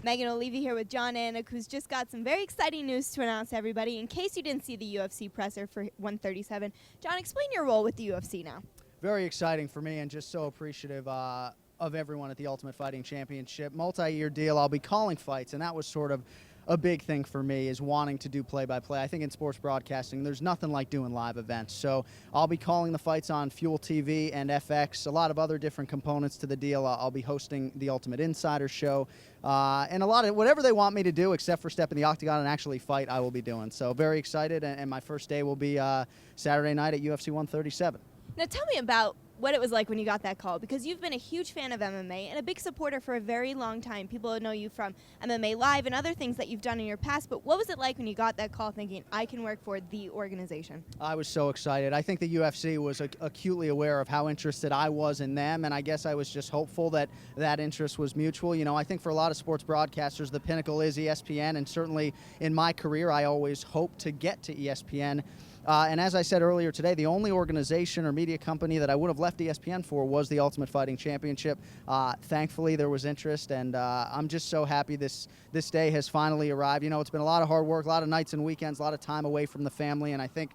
Megan will leave you here with Jon Anik, who's just got some very exciting news to announce to everybody. In case you didn't see the UFC presser for 137, Jon, explain your role with the UFC now. Very exciting for me and just so appreciative of everyone at the Ultimate Fighting Championship. Multi-year deal. I'll be calling fights, and that was sort of a big thing for me, is wanting to do play-by-play. I think in sports broadcasting, there's nothing like doing live events. So I'll be calling the fights on Fuel TV and FX, a lot of other different components to the deal. I'll be hosting the Ultimate Insider Show, and a lot of whatever they want me to do, except for step in the octagon and actually fight, I will be doing. So very excited, and my first day will be Saturday night at UFC 137. Now tell me about what it was like when you got that call, because you've been a huge fan of MMA and a big supporter for a very long time. People know you from MMA Live and other things that you've done in your past, but what was it like when you got that call thinking, I can work for the organization? I was so excited. I think the UFC was acutely aware of how interested I was in them, and I guess I was just hopeful that that interest was mutual. You know, I think for a lot of sports broadcasters, the pinnacle is ESPN, and certainly in my career, I always hoped to get to ESPN. And as I said earlier today, the only organization or media company that I would have left ESPN for was the Ultimate Fighting Championship. Thankfully, there was interest, and I'm just so happy this day has finally arrived. You know, it's been a lot of hard work, a lot of nights and weekends, a lot of time away from the family, and I think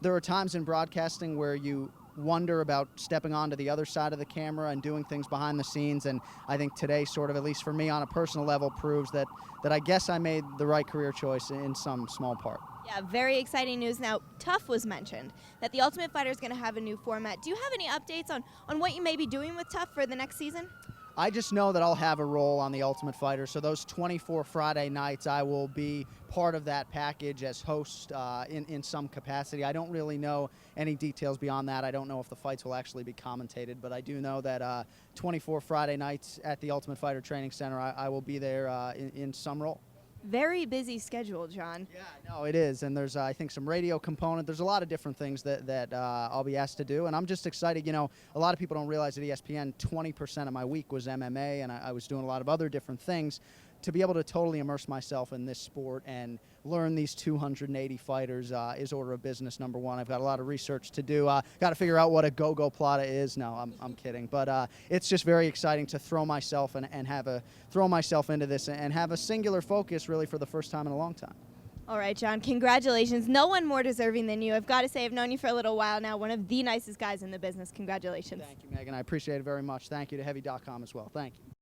there are times in broadcasting where you wonder about stepping onto the other side of the camera and doing things behind the scenes, and I think today sort of, at least for me on a personal level, proves that I guess I made the right career choice in some small part. Yeah, very exciting news. Now, Tough was mentioned, that the Ultimate Fighter is going to have a new format. Do you have any updates on what you may be doing with Tough for the next season? I just know that I'll have a role on the Ultimate Fighter, so those 24 Friday nights, I will be part of that package as host in some capacity. I don't really know any details beyond that. I don't know if the fights will actually be commentated, but I do know that 24 Friday nights at the Ultimate Fighter Training Center, I will be there in some role. Very busy schedule, Jon. Yeah, no, it is, and there's I think some radio component. There's a lot of different things that I'll be asked to do, and I'm just excited. You know, a lot of people don't realize at ESPN 20% of my week was MMA, and I was doing a lot of other different things. To be able to totally immerse myself in this sport and learn these 280 fighters is order of business number one. I've got a lot of research to do. Got to figure out what a go-go plata is. No, I'm kidding. But it's just very exciting to throw myself throw myself into this and have a singular focus really for the first time in a long time. All right, Jon, congratulations. No one more deserving than you. I've got to say, I've known you for a little while now. One of the nicest guys in the business. Congratulations. Thank you, Megan. I appreciate it very much. Thank you to Heavy.com as well. Thank you.